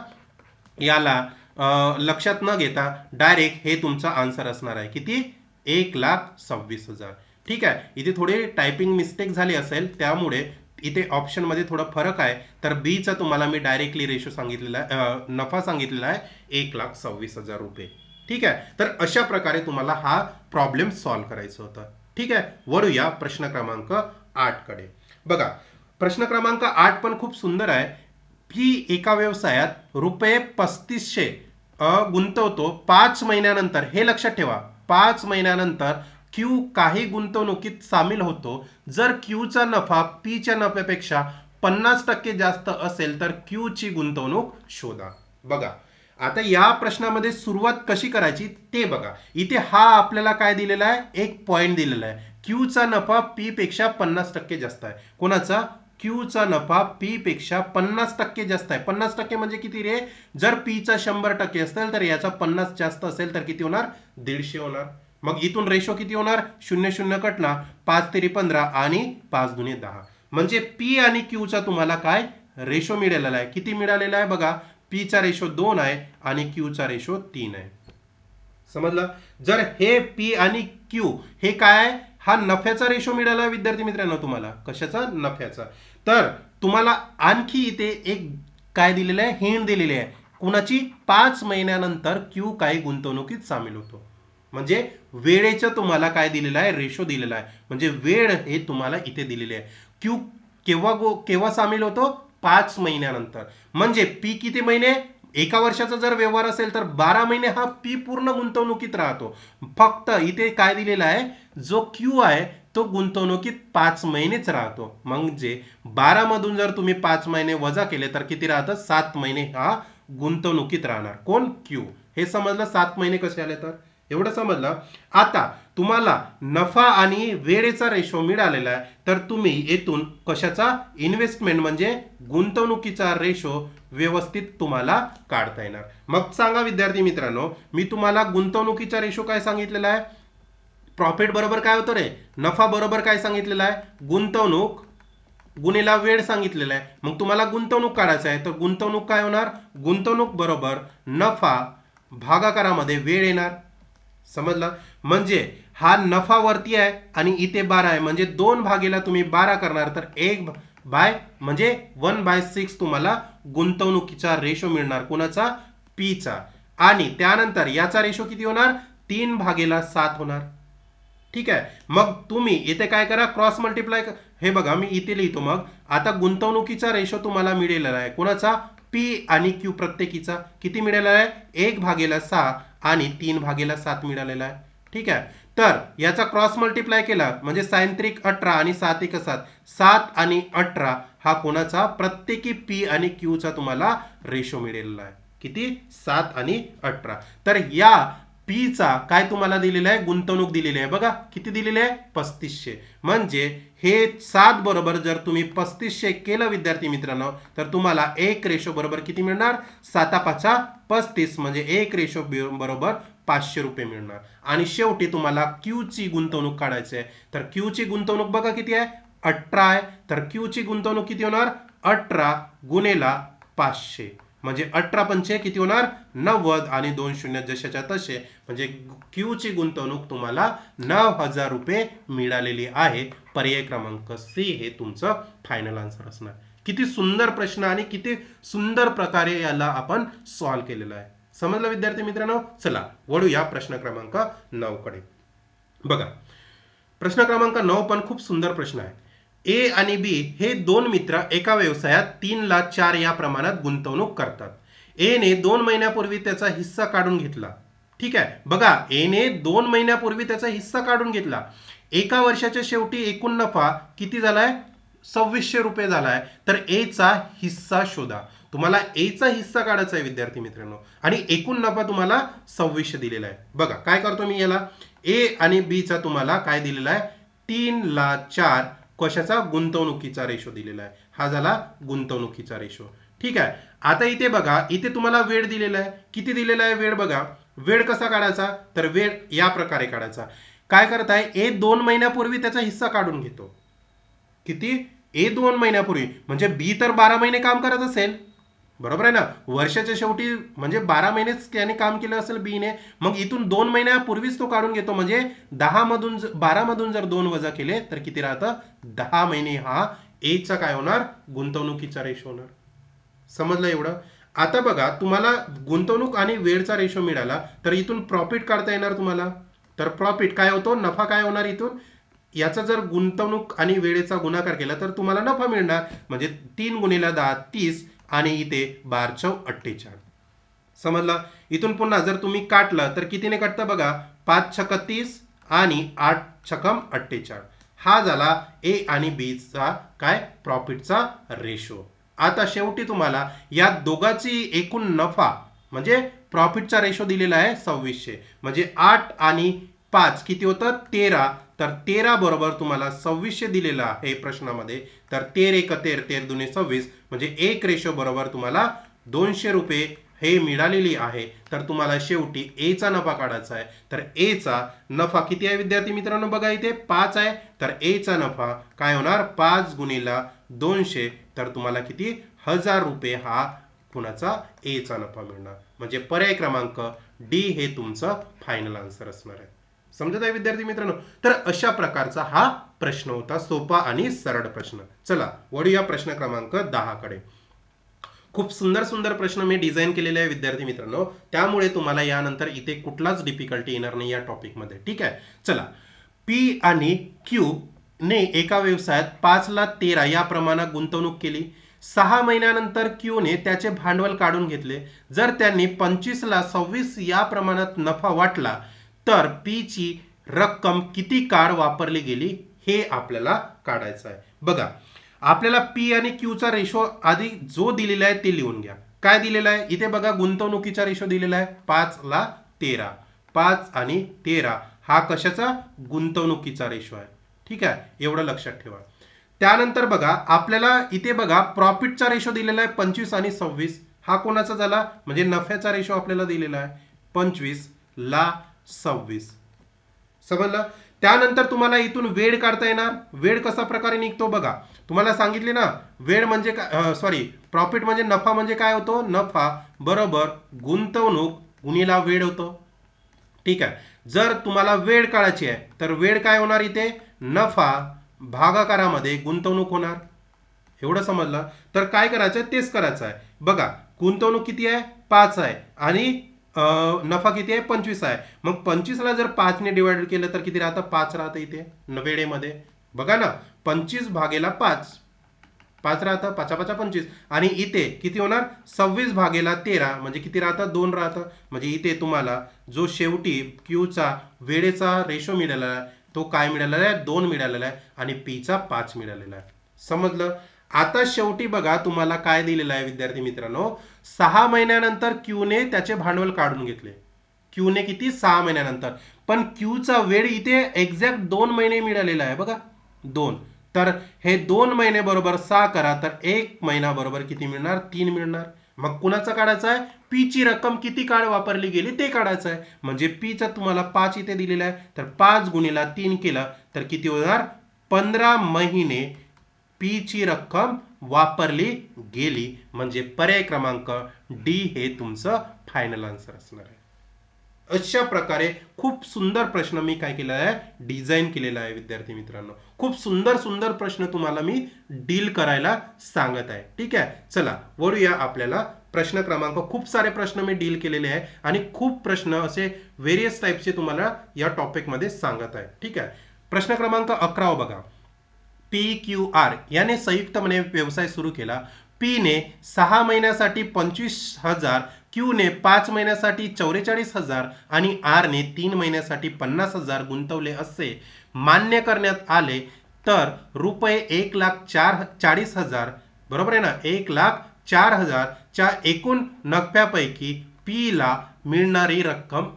याला लक्षात न घेता डायरेक्ट हे तुमचा आन्सर असणार आहे. किती? 1,26,000. ठीक आहे. इथे थोडे टायपिंग मिस्टेक झाली असेल, त्यामुळे इथे ऑप्शन मध्ये थोडा फरक आहे. तर बी चा तुम्हाला मी डायरेक्टली रेशो सांगितलेला नफा सांगितलेला आहे 1,26,000 रुपये. ठीक आहे. तर अशा प्रकारे तुम्हाला हा प्रॉब्लेम सॉल्व्ह करायचा होता. ठीक आहे. वळूया प्रश्न क्रमांक 8 कडे. बघा प्रश्न क्रमांक 8 पण खूप सुंदर आहे. की एका व्यवसायात रुपये 3500 गुंतवतो 5 महिन्यानंतर. हे लक्षात ठेवा, 5 महिन्यानंतर क्यू काही गुंतवणुकीत सामील होतो. जर क्यू चा नफा पी च्या नफ्यापेक्षा 50% जास्त असेल तर क्यू ची गुंतवणूक शोधा. बघा आता या प्रश्नामध्ये सुरुवात कशी करायची ते बघा. इथे हा आपल्याला काय दिलेला आहे? एक पॉइंट दिलेला आहे. क्यू चा नफा पी पेक्षा 50% जास्त आहे. कोणाचा? क्यू चा नफा पी पेक्षा 50% जास्त आहे. 50% म्हणजे किती रे? जर पी चा 100% असेल तर याचा 50 जास्त असेल तर किती होणार? 150 होणार. मग इथून रेशो किती होणार? 0 0 कटला, 5 तेरी 15 आणि 5 दुने 10. म्हणजे पी आणि क्यू चा तुम्हाला काय रेशो मिळालेला आहे? किती मिळालेला आहे बघा. पी चा रेशो 2 आहे आणि क्यू चा रेशो 3 आहे. समजलं? जर हे पी आणि क्यू हे काय, हा नफ्याचा रेशो मिळाला विद्यार्थी मित्रांनो तुम्हाला. कशाचा? नफ्याचा. तर तुम्हाला आणखी इथे एक काय दिलेलं आहे? हिंट दिलेली आहे. कुणाची? 5 महिन्यानंतर क्यू काही गुंतवणुकीत सामील होतो. म्हणजे वेळेचं तुम्हाला काय दिलेलं आहे? रेशो दिलेला आहे. म्हणजे वेळ हे तुम्हाला इथे दिलेले आहे. क्यू केव्हा सामील होतो? 5 महिन्यानंतर. म्हणजे पी किती महिने? एका वर्षाचा जर व्यवहार असेल तर 12 महिने हा पी पूर्ण गुंतवणुकीत राहतो. फक्त इथे काय दिलेला आहे? जो क्यू आहे तो गुंतवणुकीत 5 महिनेच राहतो. म्हणजे 12 मधून जर तुम्ही 5 महिने वजा केले तर किती राहतं? 7 महिने हा गुंतवणुकीत राहणार. कोण? क्यू. हे समजलं 7 महिने कसे आले तर? एवढं समजलं. आता तुम्हाला नफा आणि वेळेचा रेशो मिळालेला आहे. तर तुम्ही येथून कशाचा? इन्व्हेस्टमेंट म्हणजे गुंतवणुकीचा रेशो व्यवस्थित तुम्हाला काढता येणार. मग सांगा विद्यार्थी मित्रांनो, मी तुम्हाला गुंतवणुकीचा रेशो काय सांगितलेला आहे? प्रॉफिट बरोबर काय होतं रे? नफा बरोबर काय सांगितलेला आहे? गुंतवणूक गुणिला वेळ सांगितलेला आहे. मग तुम्हाला गुंतवणूक काढायचं आहे तर गुंतवणूक काय होणार? गुंतवणूक बरोबर नफा भागाकारामध्ये वेळ येणार. समजलं? म्हणजे हा नफा वरती आहे आणि इथे 12 आहे. म्हणजे 2 भागेला तुम्ही 12 करणार तर 1 बाय म्हणजे 1/6 तुम्हाला गुंतवणुकीचा रेशो मिळणार. कोणाचा? पी चा. आणि त्यानंतर याचा रेशो किती होणार? 3/7 होणार. ठीक आहे. मग तुम्ही इथे काय करा? Cross multiply. हे बघा मी इथे लिहितो. मग आता गुंतवणुकीचा रेशो तुम्हाला मिळालेला आहे. कोणाचा? पी आणि क्यू प्रत्येकीचा. किती मिळालेला आहे? 1/6 आणि 3/7 मिळालेला आहे. ठीक आहे. तर याचा क्रॉस मल्टिप्लाय केला म्हणजे 7×3 = 18 आणि 7×1 = 7 आणि 18 हा कोणाचा? प्रत्येकी पी आणि क्यू चा तुम्हाला रेशो मिळालेला आहे. किती? 7 आणि 18. तर या पी चा काय तुम्हाला दिलेला आहे? गुंतवणूक दिलेली आहे. बघा किती दिलेली आहे? 3500. म्हणजे हे 7 बरोबर जर तुम्ही 3500 केलं विद्यार्थी मित्रांनो तर तुम्हाला एक रेशो बरोबर किती मिळणार? 7×5 = 35. म्हणजे एक रेशो बरोबर 500 रुपये मिळणार. आणि शेवटी तुम्हाला क्यू ची गुंतवणूक काढायची आहे. तर क्यू ची गुंतवणूक बघा किती आहे? 18 आहे. तर क्यू ची गुंतवणूक किती होणार? 18 गुणिला 500. म्हणजे 18 पंचे किती होणार 90 आणि 2 शून्य जशाच्या तसे म्हणजे क्यू ची गुंतवणूक तुम्हाला 9,000 रुपये मिळालेली आहे. पर्याय क्रमांक सी हे तुमचं फायनल आन्सर असणार. किती सुंदर प्रश्न आणि किती सुंदर प्रकारे याला आपण सॉल्व्ह केलेला आहे. समजलं विद्यार्थी मित्रांनो. चला वळूया प्रश्न क्रमांक 9 कडे. बघा प्रश्न क्रमांक 9 पण खूप सुंदर प्रश्न आहे. ए आणि बी हे दोन मित्र एका व्यवसायात 3,04,000 या प्रमाणात गुंतवणूक करतात. ए ने 2 महिन्यापूर्वी त्याचा हिस्सा काढून घेतला. ठीक आहे. बघा ए ने 2 महिन्यापूर्वी त्याचा हिस्सा काढून घेतला. एका वर्षाच्या शेवटी एकूण नफा किती झालाय 2600 रुपये झालाय. तर ए चा हिस्सा शोधा. तुम्हाला ए चा हिस्सा काढायचा आहे विद्यार्थी मित्रांनो आणि एकूण नफा तुम्हाला 2600 दिलेला आहे. बघा काय करतो मी याला ए आणि बी चा तुम्हाला काय दिलेला आहे 3,04,000 कशाचा गुंतवणुकीचा रेशो दिलेला आहे. हा झाला गुंतवणुकीचा रेशो. ठीक आहे. आता इथे बघा इथे तुम्हाला वेळ दिलेला आहे. किती दिलेला आहे वेळ बघा. वेळ कसा काढायचा तर वेळ या प्रकारे काढायचा. काय करताय ए 2 महिन्यापूर्वी त्याचा हिस्सा काढून घेतो. किती ए 2 महिन्यापूर्वी म्हणजे बी तर 12 महिने काम करत असेल बरोबर आहे ना. वर्षाच्या शेवटी म्हणजे 12 महिनेच त्याने काम केलं असेल बी ने. मग इथून 2 महिन्यापूर्वीच तो काढून घेतो म्हणजे 12 मधून जर 2 वजा केले तर किती राहतं 10 महिने. हा ए चा काय होणार गुंतवणुकीचा रेशो होणार. समजलं एवढं. आता बघा तुम्हाला गुंतवणूक आणि वेळचा रेशो मिळाला तर इथून प्रॉफिट काढता येणार तुम्हाला. तर प्रॉफिट काय होतो नफा काय होणार इथून याचा जर गुंतवणूक आणि वेळेचा गुणाकार केला तर तुम्हाला नफा मिळणार. म्हणजे 3 गुणिले 10 30 आणि इथे 12 चौक 48. समजलं. इथून पुन्हा जर तुम्ही काटलं तर कितीने काटतं बघा 5 छक 30 आणि 8 छकम 48. हा झाला ए आणि बी चा काय प्रॉफिटचा रेशो. आता शेवटी तुम्हाला या दोघांची एकूण नफा म्हणजे प्रॉफिटचा रेशो दिलेला आहे 2600 म्हणजे 8 आणि 5 किती होतं 13. तर 13 बरोबर तुम्हाला 2600 दिलेला आहे प्रश्नामध्ये. तर 13 1 13 13 दुने 26 म्हणजे एक रेशो बरोबर तुम्हाला 200 रुपये हे मिळालेली आहे. तर तुम्हाला शेवटी ए चा नफा काढायचा आहे. तर ए चा नफा किती आहे विद्यार्थी मित्रांनो बघा इथे 5 आहे. तर ए चा नफा काय होणार 5 गुणिले 200 तर तुम्हाला किती 1000 रुपये हा कुणाचा ए चा नफा मिळणार. म्हणजे पर्याय क्रमांक डी हे तुमचं फायनल आन्सर असणार आहे. समजत आहे विद्यार्थी मित्रांनो. तर अशा प्रकारचा हा प्रश्न होता सोपा आणि सरळ प्रश्न. चला वळूया प्रश्न क्रमांक 10 कडे. खूप सुंदर सुंदर प्रश्न मी डिझाईन केलेले आहे विद्यार्थी मित्रांनो. त्यामुळे तुम्हाला यानंतर इथे कुठलाच डिफिकल्टी येणार नाही या टॉपिक मध्ये. ठीक आहे. चला पी आणि क्यू ने एका व्यवसायात 5,13,000 या प्रमाणात गुंतवणूक केली. 6 महिन्यानंतर क्यू ने त्याचे भांडवल काढून घेतले. जर त्यांनी 25,26 या प्रमाणात नफा वाटला तर पी ची रक्कम किती काळ वापरली गेली हे आपल्याला काढायचं आहे. बघा आपल्याला पी आणि क्यू चा रेशो आधी जो दिलेला आहे ते लिहून घ्या. काय दिलेला आहे इथे बघा गुंतवणुकीचा रेशो दिलेला आहे 5,13 5 आणि 13 हा कशाचा गुंतवणुकीचा रेशो आहे. ठीक आहे एवढं लक्षात ठेवा. त्यानंतर बघा आपल्याला इथे बघा प्रॉफिटचा रेशो दिलेला आहे 25 आणि 26 हा कोणाचा झाला म्हणजे नफ्याचा रेशो आपल्याला दिलेला आहे 25 ला 26. समजलं. त्यानंतर तुम्हाला इथून वेळ काढता येणार. वेळ कसा प्रकारे निघतो बघा तुम्हाला सांगितले ना वेळ म्हणजे सॉरी प्रॉफिट म्हणजे नफा म्हणजे काय होतो नफा बरोबर गुंतवणूक गुणिला वेळ होतो. ठीक आहे. जर तुम्हाला वेळ काढायची आहे तर वेळ काय होणार इथे नफा भागाकारामध्ये गुंतवणूक होणार. एवढं समजलं. तर काय करायचं तेच करायचं आहे. बघा गुंतवणूक किती आहे 5 आहे आणि नफा किती आहे 25 आहे. मग 25 ला जर 5 ने डिवाइड केलं तर किती राहतं 5 राहतं इथे वेळेमध्ये. बघा ना 25 भागेला 5 5 राहतं 5 5 25 आणि इथे किती होणार 26 भागेला 13 म्हणजे किती राहतं 2 राहतं. म्हणजे इथे तुम्हाला जो शेवटी क्यू चा वेळेचा रेशो मिळालेला आहे तो काय मिळालेला आहे 2 मिळालेला आहे आणि पी चा 5 मिळालेला आहे. समजलं. आता शेवटी बघा तुम्हाला काय दिलेलं आहे विद्यार्थी मित्रांनो 6 महिन्यानंतर क्यू ने त्याचे भांडवल काढून घेतले. क्यू ने किती 6 महिन्यानंतर पण क्यू चा वेळ इथे एक्झॅक्ट 2 महिने मिळालेला आहे बघा 2. तर हे 2 महिने बरोबर 6 करा तर 1 महिना बरोबर किती मिळणार 3 मिळणार. मग कुणाचा काढायचा आहे पी ची रक्कम किती काळ वापरली गेली ते काढायचं आहे. म्हणजे पी चा तुम्हाला 5 इथे दिलेला आहे तर 5 गुणिले 3 केलं तर किती होणार 15 महिने पी ची रक्कम वापरली गेली, म्हणजे पर्याय क्रमांक डी हे तुमचं फायनल आन्सर असणार आहे. अशा प्रकारे खूप सुंदर प्रश्न मी काय केलेला आहे, डिझाईन केलेला आहे विद्यार्थी मित्रांनो. खूप सुंदर सुंदर प्रश्न तुम्हाला मी डील करायला सांगत आहे. ठीक आहे, चला वळूया आपल्याला प्रश्न क्रमांक. खूप सारे प्रश्न मी डील केलेले आहे आणि खूप प्रश्न असे व्हेरियस टाईपचे तुम्हाला या टॉपिक मध्ये सांगत आहे. ठीक आहे, प्रश्न क्रमांक 11 बघा. PQR याने संयुक्तपणे व्यवसाय सुरू केला. P ने 6 महिन्यासाठी 25,000, Q ने 5 महिन्यासाठी 44,000 आणि R ने 3 महिन्यासाठी 50,000 गुंतवले असे मान्य करण्यात आले तर रुपये 1,40,000 बरोबर आहे ना, 1,04,000 च्या एकूण नफ्यापैकी P ला मिळणारी रक्कम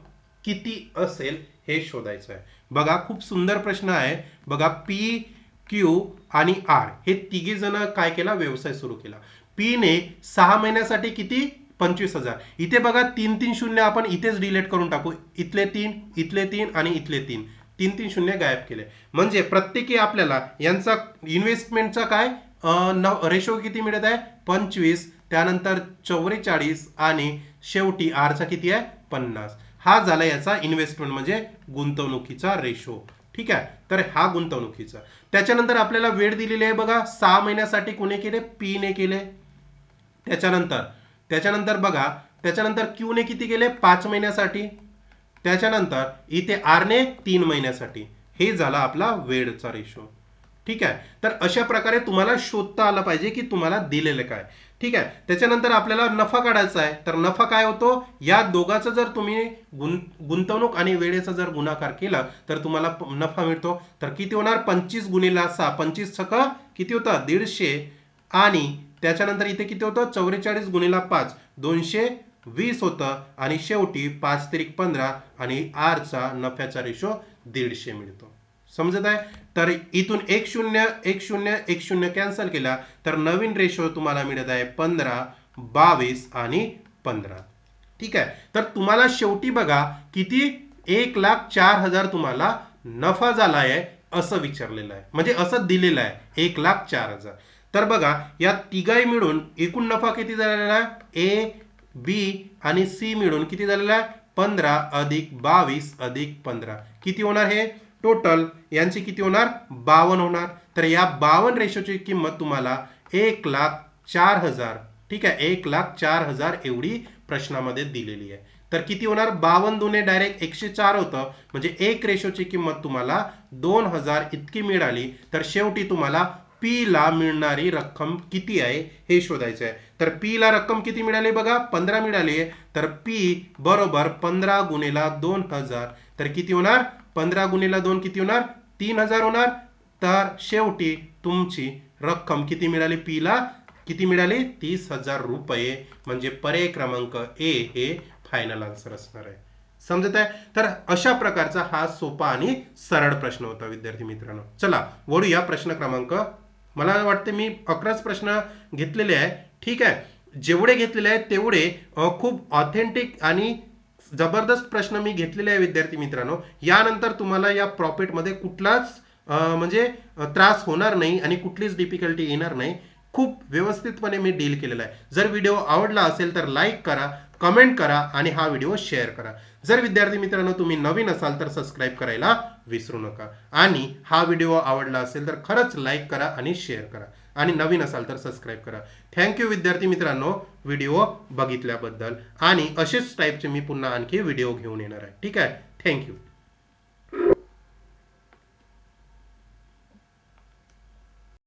किती असेल हे शोधायचं आहे. बघा खूप सुंदर प्रश्न आहे. बघा P, Q आणि R हे तिघे जण काय केला, व्यवसाय सुरू केला. P ने 6 महिन्यासाठी किती, 25,000. इथे बघा 3-3 शून्य आपण इथेच डिलीट करून टाकू. इथले 3, इथले 3 आणि इथले 3, 3-3 शून्य गायब केले. म्हणजे प्रत्येकी आपल्याला यांचा इन्व्हेस्टमेंटचा काय रेशो किती मिळत आहे, 25, त्यानंतर 44 आणि शेवटी R चा किती आहे, 50. हा झाला याचा इन्व्हेस्टमेंट म्हणजे गुंतवणुकीचा रेशो. ठीक आहे, तर हा गुंतवणुकीचा. त्याच्यानंतर आपल्याला वेळ दिलेली आहे बघा, 6 महिन्यासाठी कोणी केले, P ने केले. त्याच्यानंतर बघा, त्याच्यानंतर Q ने किती केले, 5 महिन्यासाठी. त्याच्यानंतर इथे R ने 3 महिन्यासाठी. हे झाला आपला वेळचा रेशो. ठीक आहे, तर अशा प्रकारे तुम्हाला शोधता आलं पाहिजे की तुम्हाला दिलेलं काय. ठीक आहे, त्याच्यानंतर आपल्याला नफा काढायचा आहे. तर नफा काय होतो, या दोघांचा जर तुम्ही गुंतवणूक आणि वेळेचा जर गुणाकार केला तर तुम्हाला नफा मिळतो. तर किती होणार, 25 गुणिले 6, 25 छक किती होतं, 150. आणि त्याच्यानंतर इथे किती होतं, 44 गुणिले 5, 220 होतं. आणि शेवटी 5 त्रिक 15 आणि R चा नफ्याचा रेशो 150 मिळतो. समजत आहे. तर इथून 1-0 1-0 1-0 कॅन्सल केला तर नवीन रेशो तुम्हाला मिळत आहे 15, 22 आणि 15. ठीक आहे, तर तुम्हाला शेवटी बघा किती, 1,04,000 तुम्हाला नफा झाला आहे असं विचारलेलं आहे, म्हणजे असं दिलेलं आहे 1,04,000. तर बघा या तिघाही मिळून एकूण नफा किती झालेला आहे, A, B आणि C मिळून किती झालेला आहे, 15 अधिक 22 अधिक 15 किती होणार, हे टोटल यांची किती होणार, 52 होणार. तर या 52 रेशोची किंमत तुम्हाला 1,04,000. ठीक आहे, 1,04,000 एवढी प्रश्नामध्ये दिलेली आहे. तर किती होणार, 52 दुने डायरेक्ट 104 होतं, म्हणजे एक रेशोची किंमत तुम्हाला 2,000 इतकी मिळाली. तर शेवटी तुम्हाला P ला मिळणारी रक्कम किती आहे हे शोधायचं आहे. तर P ला रक्कम किती मिळाली बघा, 15 मिळाली आहे. तर P बरोबर 15 गुणिले 2,000. तर किती होणार, 15 गुणिले 2 किती होणार, 3,000 होणार. तर शेवटी तुमची रक्कम किती मिळाली, P ला किती मिळाली, 30,000 रुपये. म्हणजे पर्याय क्रमांक A हे फायनल आन्सर असणार आहे. समजत आहे. तर अशा प्रकारचा हा सोपा आणि सरळ प्रश्न होता विद्यार्थी मित्रांनो. चला वळूया प्रश्न क्रमांक. मला वाटते मी 11च प्रश्न घेतलेले आहे. ठीक आहे, जेवढे घेतलेले आहेत तेवढे खूप ऑथेंटिक आणि जबरदस्त प्रश्न मी घेतलेले आहे विद्यार्थी मित्रांनो. यानंतर तुम्हाला या प्रॉफिटमध्ये कुठलाच म्हणजे त्रास होणार नाही आणि कुठलीच डिफिकल्टी येणार नाही. खूप व्यवस्थितपणे मी डील केलेला आहे. जर व्हिडिओ आवडला असेल तर लाईक करा, कमेंट करा आणि हा व्हिडिओ शेअर करा. जर विद्यार्थी मित्रांनो तुम्ही नवीन असाल तर सबस्क्राईब करायला विसरू नका. आणि हा व्हिडिओ आवडला असेल तर खरंच लाईक करा आणि शेअर करा आणि नवीन असाल तर सबस्क्राईब करा. थँक्यू विद्यार्थी मित्रांनो व्हिडिओ बघितल्याबद्दल. आणि असेच टाईपचे मी पुन्हा आणखी व्हिडिओ घेऊन येणार आहे. ठीक आहे, थँक्यू.